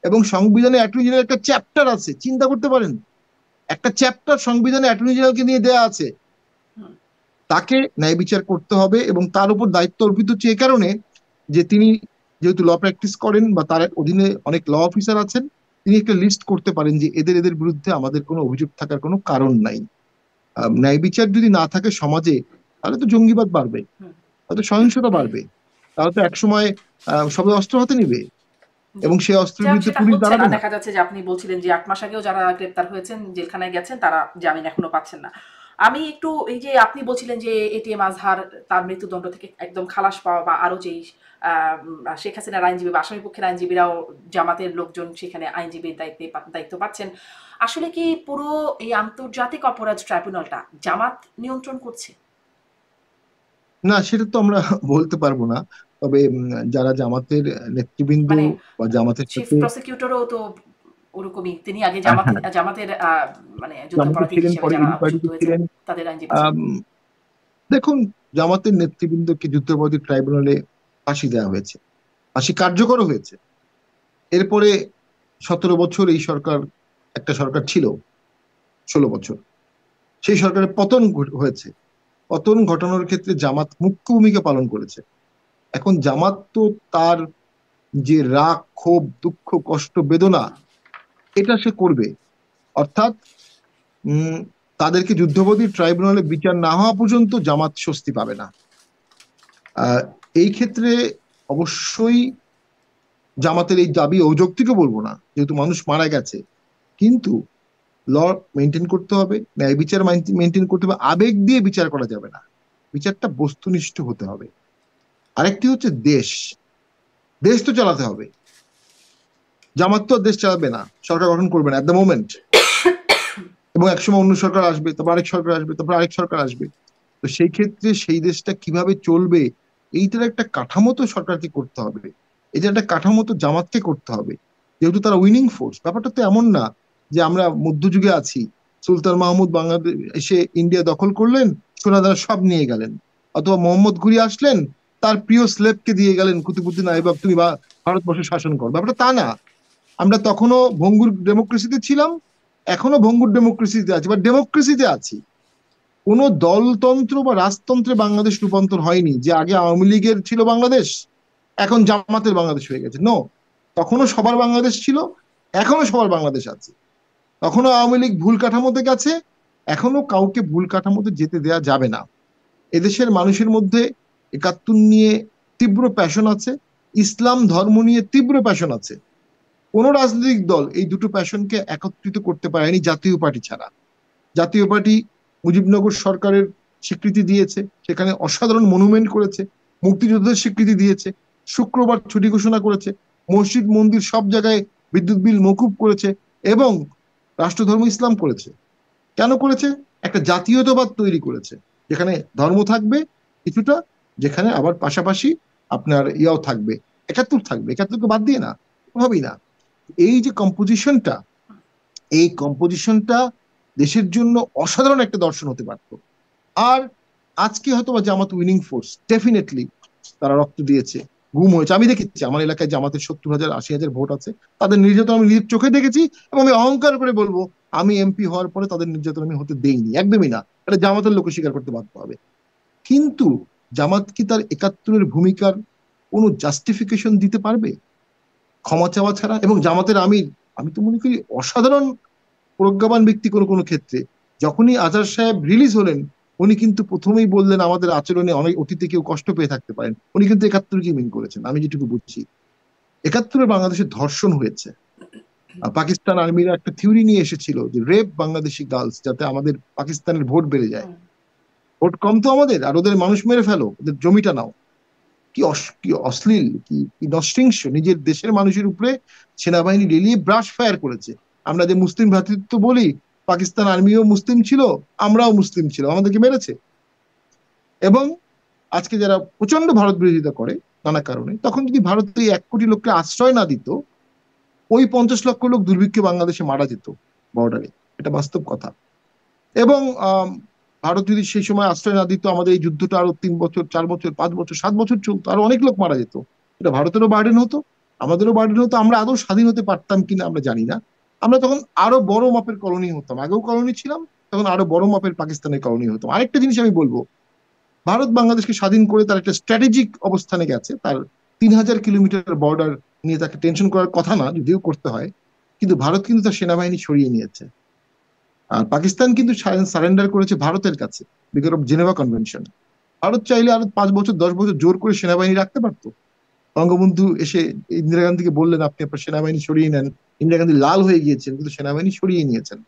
এবং সংবিধানে অ্যাটর্নি জেনারেল একটা চ্যাপ্টার আছে, চিন্তা করতে পারেন, একটা চ্যাপ্টার সংবিধানে অ্যাটর্নি জেনারেলকে নিয়ে দেয়া আছে। হুম। তাকে ন্যায় বিচার করতে হবে, এবং তার উপর দায়িত্ব অর্পিত হচ্ছে এ কারণে যে তিনি যেহেতু ল প্র্যাকটিস করেন বা তার অধীনে অনেক ল অফিসার আছেন, তিনি একটা লিস্ট করতে পারেন যে এদের এদের বিরুদ্ধে আমাদের কোনো অভিযোগ থাকার কোনো কারণ নাই। ন্যায় বিচার যদি না থাকে সমাজে, তাহলে তো জঙ্গিবাদ বাড়বে, হুম। তাহলে সহিংসতা বাড়বে, তাহলে তো একসময় সবাই অস্ত্র হাতে নিবে, জি। এবং সেই অস্ত্রের যাক বিরুদ্ধে সেটা পুলিশ হচ্ছে না। দাঁড়াবে না। দেখা যাচ্ছে যে আপনি বলছিলেন যে ৮ মাস আগেও যারা গ্রেপ্তার হয়েছেন, জেলখানায় গেছেন তারা জামিন এখনো পাচ্ছেন না। আমি একটু এই যে আপনি বলছিলেন যে এটিএম আজহার তার মৃত্যুদণ্ড থেকে একদম খালাস পাওয়া বা আরো যেই শেখ হাসিনার আইনজীবী বা আসামি পক্ষের আইনজীবীরাও জামাতের লোকজন সেখানে আইনজীবীর দায়িত্ব পাচ্ছেন। আসলে কি পুরো এই আন্তর্জাতিক অপরাধ ট্রাইব্যুনালটা জামাত নিয়ন্ত্রণ করছে? না, সেটা তো আমরা বলতে পারবো না। তবে যারা জামাতের নেতৃবৃন্দ মানে বা জামাতের চিফ সাথে, প্রসিকিউটরও তো ওরকমই। তিনি আগে হ্যাঁ, জামাতের মানে জামাতে যুদ্ধাপরাধী ছিলেন, হিসেবে পরে যারা ইডি অভিযুক্ত পার্টিতে হয়েছেন ছিলেন। তাদের আইনজীবী ছিলেন। আম, দেখুন, জামাতের নেতৃবৃন্দকে যুদ্ধাপরাধী ট্রাইব্যুনালে ফাঁসি দেওয়া হয়েছে, ফাঁসি কার্যকরও হয়েছে। এরপরে 17 বছর এই সরকার, একটা সরকার ছিল 16 বছর, সেই সরকারের পতন হয়েছে। পতন ঘটানোর ক্ষেত্রে জামাত মুখ্য ভূমিকা পালন করেছে। এখন জামাত তো তার যে রাগ, ক্ষোভ, দুঃখ, কষ্ট, বেদনা, এটা সে করবে। অর্থাৎ উম তাদেরকে যুদ্ধবন্দী ট্রাইব্যুনালে বিচার না হওয়া পর্যন্ত জামাত স্বস্তি পাবে না। আহ এই ক্ষেত্রে অবশ্যই জামাতের এই দাবি অযৌক্তিকও বলবো না, যেহেতু মানুষ মারা গেছে। কিন্তু ল মেনটেন করতে হবে, ন্যায় বিচার মেনটেন করতে হবে, আবেগ দিয়ে বিচার করা যাবে না, বিচারটা বস্তুনিষ্ঠ হতে হবে। আরেকটি হচ্ছে দেশ, দেশ তো চালাতে হবে। জামাত তো আর দেশ চালাবে না, সরকার গঠন করবে না এট দ্য মোমেন্ট, এবং একসময় অন্য সরকার আসবে, তারপর আরেক সরকার আসবে, তারপর আরেক সরকার আসবে। তো সেই ক্ষেত্রে সেই দেশটা কিভাবে চলবে, এইটার একটা কাঠামো তো সরকারকে করতে হবে, এটা একটা কাঠামো তো জামাতকে করতে হবে। যেহেতু তারা উইনিং ফোর্স, ব্যাপারটা তো এমন না যে আমরা মধ্যযুগে আছি, সুলতান মাহমুদ বাংলাদেশ এসে ইন্ডিয়া দখল করলেন, সোনাদানা সব নিয়ে গেলেন, অথবা মোহাম্মদ ঘুরি আসলেন, তার প্রিয় স্লেবকে দিয়ে গেলেন, কুতুবুদ্দিন আইবক তুমি বা ভারতবর্ষ শাসন করো। ব্যাপারটা তা না। আমরা তখনও ভঙ্গুর ডেমোক্রেসিতে ছিলাম, এখনো ভঙ্গুর ডেমোক্রেসিতে আছি, বা ডেমোক্রেসিতে আছি। কোন দলতন্ত্র বা রাজতন্ত্রে বাংলাদেশ রূপান্তর হয়নি, যে আগে আওয়ামী লীগের ছিল বাংলাদেশ, এখন জামাতের বাংলাদেশ হয়ে গেছে। নো, তখনও সবার বাংলাদেশ ছিল, এখনো সবার বাংলাদেশ আছে। তখনও আওয়ামী লীগ ভুল কাঠামোতে গেছে, এখনো কাউকে ভুল কাঠামোতে যেতে দেয়া যাবে না। এদেশের মানুষের মধ্যে একাত্তর নিয়ে তীব্র প্যাশন আছে, ইসলাম ধর্ম নিয়ে তীব্র প্যাশন আছে। কোন রাজনৈতিক দল এই দুটো প্যাশনকে একত্রিত করতে পারেনি জাতীয় পার্টি ছাড়া। জাতীয় পার্টি মুজিবনগর সরকারের স্বীকৃতি দিয়েছে, সেখানে অসাধারণ মনুমেন্ট করেছে, মুক্তিযুদ্ধের স্বীকৃতি দিয়েছে, শুক্রবার ছুটি ঘোষণা করেছে, মসজিদ মন্দির সব জায়গায় বিদ্যুৎ বিল মকুব করেছে, এবং রাষ্ট্রধর্ম ইসলাম করেছে। কেন করেছে? একটা জাতীয়তাবাদ তৈরি করেছে, যেখানে ধর্ম থাকবে কিছুটা, যেখানে আবার পাশাপাশি আপনার ইয়াও থাকবে, একাত্তর থাকবে, একাত্তরকে বাদ দিয়ে না, হবেই না। এই যে কম্পোজিশনটা, এই কম্পোজিশনটা দেশের জন্য অসাধারণ একটা দর্শন হতে পারত। আর আজকে হয়তো বা জামাত উইনিং ফোর্স, ডেফিনেটলি তারা রক্ত দিয়েছে, গুম হয়েছে। আমি দেখেছি আমার এলাকায় জামাতের 70,000 80,000 ভোট আছে, তাদের নির্যাতন আমি নিজের চোখে দেখেছি, এবং আমি অহংকার করে বলবো আমি এমপি হওয়ার পরে তাদের নির্যাতন আমি হতে দেইনি, একদমই না। এটা জামাতের লোক স্বীকার করতে বাধ্য হবে। কিন্তু জামাত কি তার একাত্তরের ভূমিকার কোনো জাস্টিফিকেশন দিতে পারবে ক্ষমা চাওয়া ছাড়া? এবং জামাতের আমির, আমি তো মনে করি অসাধারণ প্রজ্ঞাবান ব্যক্তি। কোনো কোনো ক্ষেত্রে যখনই আজহার সাহেব রিলিজ হলেন, উনি কিন্তু প্রথমেই বললেন আমাদের আচরণে অনেক অতীতে কেউ কষ্ট পেয়ে থাকতে পারেন। উনি কিন্তু একাত্তরকে মিন করেছেন, আমি যেটুকু বুঝছি। একাত্তরে বাংলাদেশে ধর্ষণ হয়েছে। পাকিস্তান আর্মিরা একটা থিওরি নিয়ে এসেছিল যে রেপ বাংলাদেশি গার্লস, যাতে আমাদের পাকিস্তানের ভোট বেড়ে যায়। ভোট কম তো আমাদের, আর ওদের মানুষ মেরে ফেলো, ওদের জমিটা নাও। কি অশ্লীল, কি নৃশংস! নিজের দেশের মানুষের উপরে সেনাবাহিনী রেলিয়ে ব্রাশ ফায়ার করেছে। আমরা যে মুসলিম ভ্রাতৃত্ব বলি, পাকিস্তান আর্মিও মুসলিম ছিল, আমরাও মুসলিম ছিল, আমাদেরকে মেরেছে। এবং আজকে যারা প্রচন্ড ভারত বিরোধিতা করে নানা কারণে, তখন যদি ভারত এই 1 কোটি লোককে আশ্রয় না দিত, ওই 50 লক্ষ লোক দুর্ভিক্ষে বাংলাদেশে মারা যেত বর্ডারে। এটা বাস্তব কথা। এবং ভারত যদি সেই সময় আশ্রয় না দিত, আমাদের এই যুদ্ধটা আরো 3 বছর 4 বছর 5 বছর 7 বছর চলতো, আরো অনেক লোক মারা যেত। এটা ভারতেরও বার্ডেন হতো, আমাদেরও বার্ডেন হতো। আমরা আদৌ স্বাধীন হতে পারতাম কিনা আমরা জানি না। আমরা তখন আরো বড় মাপের কলোনি হতাম, আগেও কলোনি ছিলাম, তখন আরো বড় মাপের পাকিস্তানের কলোনি হতাম। আরেকটা জিনিস আমি বলবো, ভারত বাংলাদেশকে স্বাধীন করে তার একটা স্ট্র্যাটেজিক অবস্থানে গেছে। তার 3,000 কিলোমিটার বর্ডার নিয়ে তাকে টেনশন করার কথা না, যদিও করতে হয়, কিন্তু ভারত কিন্তু তার সেনাবাহিনী সরিয়ে নিয়েছে। আর পাকিস্তান কিন্তু সারেন্ডার করেছে ভারতের কাছে, because of Geneva convention. Bharat চাইলে আরো 5 বছর 10 বছর জোর করে সেনাবাহিনী রাখতে পারতো। বঙ্গবন্ধু এসে ইন্দিরা গান্ধীকে বললেন আপনি আপনার সেনাবাহিনী সরিয়ে নেন। ইন্দিরা গান্ধী লাল হয়ে গিয়েছেন, কিন্তু সেনাবাহিনী সরিয়ে নিয়েছেন।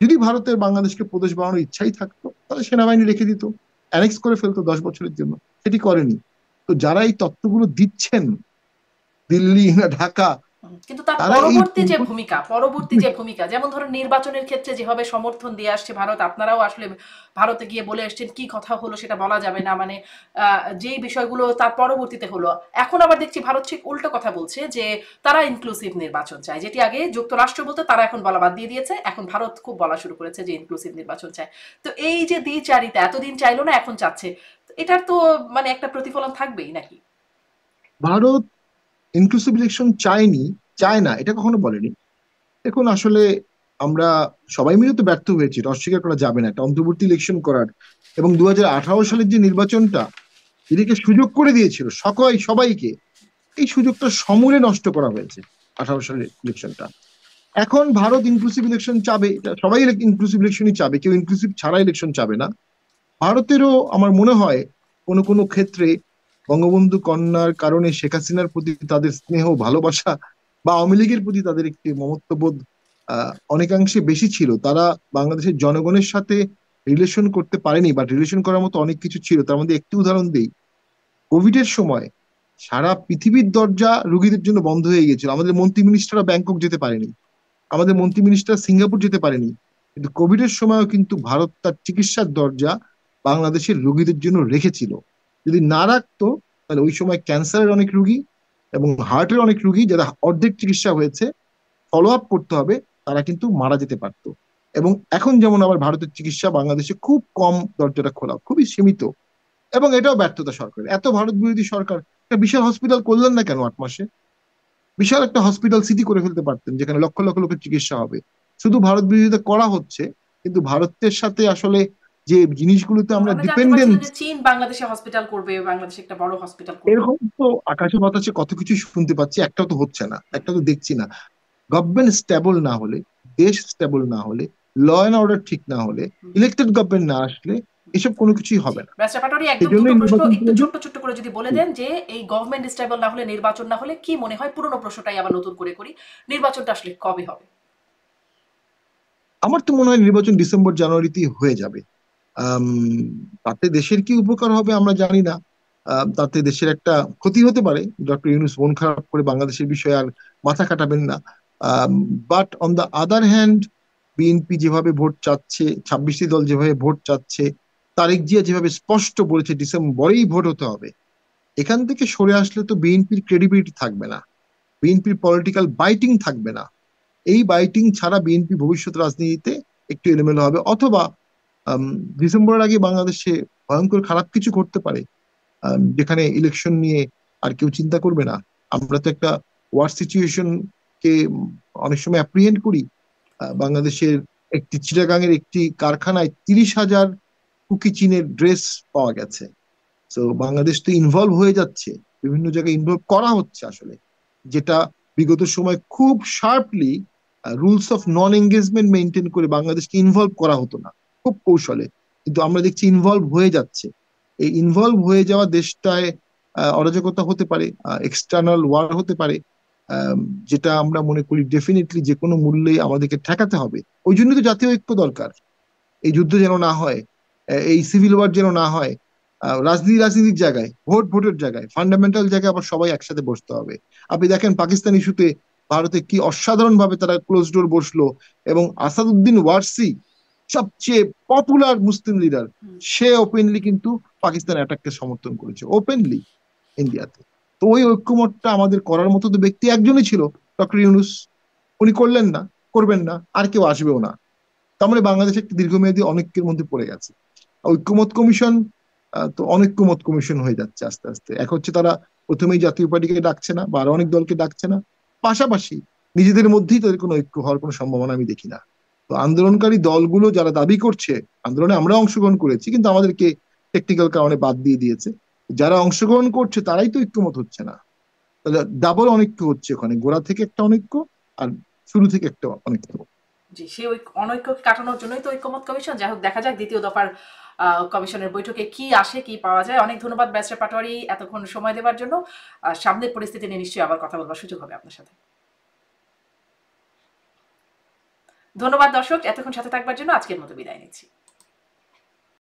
যদি ভারতের বাংলাদেশকে প্রদেশ বানানোর ইচ্ছাই থাকতো, তাহলে সেনাবাহিনী রেখে দিত, অ্যানেক্স করে ফেলতো 10 বছরের জন্য। সেটি করেনি। তো যারা এই তত্ত্বগুলো দিচ্ছেন, দিল্লি না ঢাকা, কিন্তু তার তারা এই পরবর্তী যে ভূমিকা, যেমন ধরুন নির্বাচনের ক্ষেত্রে যেভাবে সমর্থন দিয়ে আসছে ভারত, আপনারাও আসলে ভারতে গিয়ে বলে এসছেন কি কথা হলো সেটা বলা যাবে না, মানে যেই বিষয়গুলো তার পরবর্তীতে হলো। এখন আবার দেখছি ভারত ঠিক উল্টো কথা বলছে যে তারা ইনক্লুসিভ নির্বাচন চায়, যেটি আগে যুক্তরাষ্ট্র বলতে, তারা এখন বলা বাদ দিয়ে দিয়েছে, এখন ভারত খুব বলা শুরু করেছে যে ইনক্লুসিভ নির্বাচন চায়। তো এই যে দ্বিচারিতা, এতদিন চাইলো না এখন চাচ্ছে, তো এটার তো মানে একটা প্রতিফলন থাকবেই নাকি? ভারত ইনক্লুসিভ ইলেকশন চায়নি, চায় না, এটা কখনো বলেনি। দেখুন আসলে আমরা সবাই মিলে তো ব্যর্থ হয়েছি, এটা অস্বীকার করা যাবে না, একটা অন্তর্বর্তী ইলেকশন করার। এবং 2018 সালের যে নির্বাচনটা এদিকে সুযোগ করে দিয়েছিল সবাইকে, এই সুযোগটা সমূলে নষ্ট করা হয়েছে 2018 সালের ইলেকশনটা। এখন ভারত ইনক্লুসিভ ইলেকশন চাবে, এটা সবাই ইনক্লুসিভ ইলেকশনই চাবে, কেউ ইনক্লুসিভ ছাড়া ইলেকশন চাবে না। ভারতেরও আমার মনে হয় কোনো কোনো ক্ষেত্রে বঙ্গবন্ধু কন্যার কারণে শেখ হাসিনার প্রতি তাদের স্নেহ ভালোবাসা, বা আওয়ামী লীগের প্রতি তাদের একটি মমত্ববোধ অনেকাংশে বেশি ছিল। তারা বাংলাদেশের জনগণের সাথে রিলেশন করতে পারেনি, বা রিলেশন করার মতো অনেক কিছু ছিল। তার মধ্যে একটি উদাহরণ দিই, কোভিড এর সময় সারা পৃথিবীর দরজা রুগীদের জন্য বন্ধ হয়ে গিয়েছিল, আমাদের মন্ত্রী মিনিস্টাররা ব্যাংকক যেতে পারেনি, আমাদের মন্ত্রী মিনিস্টার সিঙ্গাপুর যেতে পারেনি। কিন্তু কোভিড এর সময়ও কিন্তু ভারত তার চিকিৎসার দরজা বাংলাদেশের রোগীদের জন্য রেখেছিল। যদি না রাখতো, তাহলে ওই সময় ক্যান্সারের অনেক রুগী এবং হার্টের অনেক রুগী, যারা অর্ধেক চিকিৎসা হয়েছে, ফলো আপ করতে হবে, তারা কিন্তু মারা যেতে পারতো। এবং এখন যেমন আবার ভারতের চিকিৎসা বাংলাদেশে খুব কম, দরজাটা খোলা খুবই সীমিত। এবং এটাও ব্যর্থতা সরকার, এত ভারত বিরোধী সরকার একটা বিশাল হসপিটাল করলেন না কেন 8 মাসে? বিশাল একটা হসপিটাল সিটি করে ফেলতে পারতেন, যেখানে লক্ষ লক্ষ লোকের চিকিৎসা হবে। শুধু ভারত বিরোধিতা করা হচ্ছে, কিন্তু ভারতের সাথে আসলে যে জিনিসগুলোতে আমরা আমরা জানতে পারছিলাম ডিপেন্ডেন্ট, যে চীন বাংলাদেশে হসপিটাল করবে, বাংলাদেশে একটা বড় হসপিটাল করবে। এরকম তো আকাশে বাতাসে কত কিছু শুনতে পাচ্ছি, একটা তো হচ্ছে না, একটা তো দেখছি না। গভর্নমেন্ট স্টেবল না হলে, দেশ স্টেবল না হলে, ল অ্যান্ড অর্ডার ঠিক না হলে, ইলেক্টেড গভর্নমেন্ট না আসলে এসব কোনো কিছুই হবে জি না। ব্যারিস্টার পাটোয়ারি, একদম দুটো সেজন্যই প্রশ্ন নির্বাচন একটু প্রয়োজন। ছোট্ট ছোট্ট করে যদি বলে দেন যে এই গভর্নমেন্ট স্টেবল না হলে, নির্বাচন না হলে, কি মনে হয়, পুরনো প্রশ্নটাই আবার নতুন করে করি, নির্বাচনটা আসলে কবে হবে? আমার তো মনে হয় নির্বাচন ডিসেম্বর জানুয়ারিতেই হয়ে যাবে। আম, তাতে দেশের কি উপকার হবে আমরা জানি না। তাতে দেশের একটা ক্ষতি হতে পারে। ডক্টর ইউনূস মন খারাপ করে বাংলাদেশের বিষয়ে আর মাথা খাটাবেন না। But on the other hand, BNP যেভাবে ভোট চাচ্ছে, 26টি দল যেভাবে ভোট চাচ্ছে, তারেক জিয়া যেভাবে স্পষ্ট বলেছে ডিসেম্বরেই ভোট হতে হবে, এখান থেকে সরে আসলে তো বিএনপির ক্রেডিবিলিটি থাকবে না, বিএনপির পলিটিক্যাল বাইটিং থাকবে না। এই বাইটিং ছাড়া বিএনপি ভবিষ্যৎ রাজনীতিতে একটু এলোমেলো হবে, অথবা আম, ডিসেম্বরের আগে বাংলাদেশে ভয়ঙ্কর খারাপ কিছু করতে পারে, যেখানে ইলেকশন নিয়ে আর কেউ চিন্তা করবে না। আমরা তো একটা ওয়ার সিচুয়েশন কে অনেক সময় অ্যাপ্রিহেন্ড করি। বাংলাদেশের একটি চিটাগাংয়ের একটি কারখানায় 30,000 কুকি চীনের ড্রেস পাওয়া গেছে। তো বাংলাদেশ তো ইনভলভ হয়ে যাচ্ছে, বিভিন্ন জায়গায় ইনভলভ করা হচ্ছে আসলে, যেটা বিগত সময় খুব sharply rules of non engagement maintain করে বাংলাদেশকে ইনভলভ করা হতো না, খুব কৌশলে। কিন্তু আমরা দেখছি ইনভলভ হয়ে যাচ্ছে। এই ইনভলভ হয়ে যাওয়া দেশটায় অরাজকতা হতে পারে, এক্সটার্নাল ওয়ার হতে পারে, আম, যেটা আমরা মনে করি ডেফিনেটলি যে কোনো মূল্যে আমাদেরকে ঠেকাতে হবে। ওই জন্য তো জাতীয় ঐক্য দরকার। এই যুদ্ধ যেন না হয়, এই সিভিল ওয়ার যেন না হয়। রাজনীতির জায়গায়, ভোটের জায়গায়, ফান্ডামেন্টাল জায়গায় আবার সবাই একসাথে বসতে হবে। আপনি দেখেন পাকিস্তান ইস্যুতে ভারতে কি অসাধারণ ভাবে তারা ক্লোজ ডোর বসলো, এবং আসাদুদ্দিন ওয়ারসি, সবচেয়ে পপুলার মুসলিম লিডার, সে ওপেনলি কিন্তু পাকিস্তান অ্যাটাককে সমর্থন করেছে, ওপেনলি, ইন্ডিয়াতে। তো ওই ঐক্যমতটা আমাদের করার মতো তো ব্যক্তি একজনই ছিল, ডক্টর ইউনুস। উনি করলেন না, করবেন না, আর কেউ আসবেও না। তার মানে বাংলাদেশ একটা দীর্ঘমেয়াদী অনৈক্যের মধ্যে পড়ে গেছে। ঐক্যমত কমিশন তো অনৈক্যমত কমিশন হয়ে যাচ্ছে আস্তে আস্তে। এক হচ্ছে তারা প্রথমেই জাতীয় পার্টিকে ডাকছে না, বা আরো অনেক দলকে ডাকছে না, পাশাপাশি নিজেদের মধ্যেই তাদের কোনো ঐক্য হওয়ার কোনো সম্ভাবনা আমি দেখি না। তো আন্দোলনকারী দলগুলো যারা দাবি করছে, আন্দোলনে আমরা অংশগ্রহণ করেছি কিন্তু আমাদেরকে টেকনিক্যাল কারণে বাদ দিয়ে দিয়েছে, যারা অংশগ্রহণ করছে তারাই তো ঐক্যমত হচ্ছে না। ডাবল অনৈক্য হচ্ছে ওখানে, গোড়া থেকে একটা অনৈক্য, আর শুরু থেকে একটা অনৈক্য। জি, সেই অনৈক্যকে কাটানোর জন্যই তো ঐক্যমত কমিশন। যাই হোক, দেখা যাক দ্বিতীয় দফার কমিশনের বৈঠকে কি আসে, কি পাওয়া যায়। অনেক ধন্যবাদ ব্যারিস্টার পাটোয়ারি এতক্ষণ সময় দেওয়ার জন্য। সামনের পরিস্থিতি নিয়ে নিশ্চয়ই আবার কথা বলবার সুযোগ হবে আপনার সাথে। ধন্যবাদ দর্শক, এতক্ষণ সাথে থাকবার জন্য। আজকের মতো বিদায় নিচ্ছি।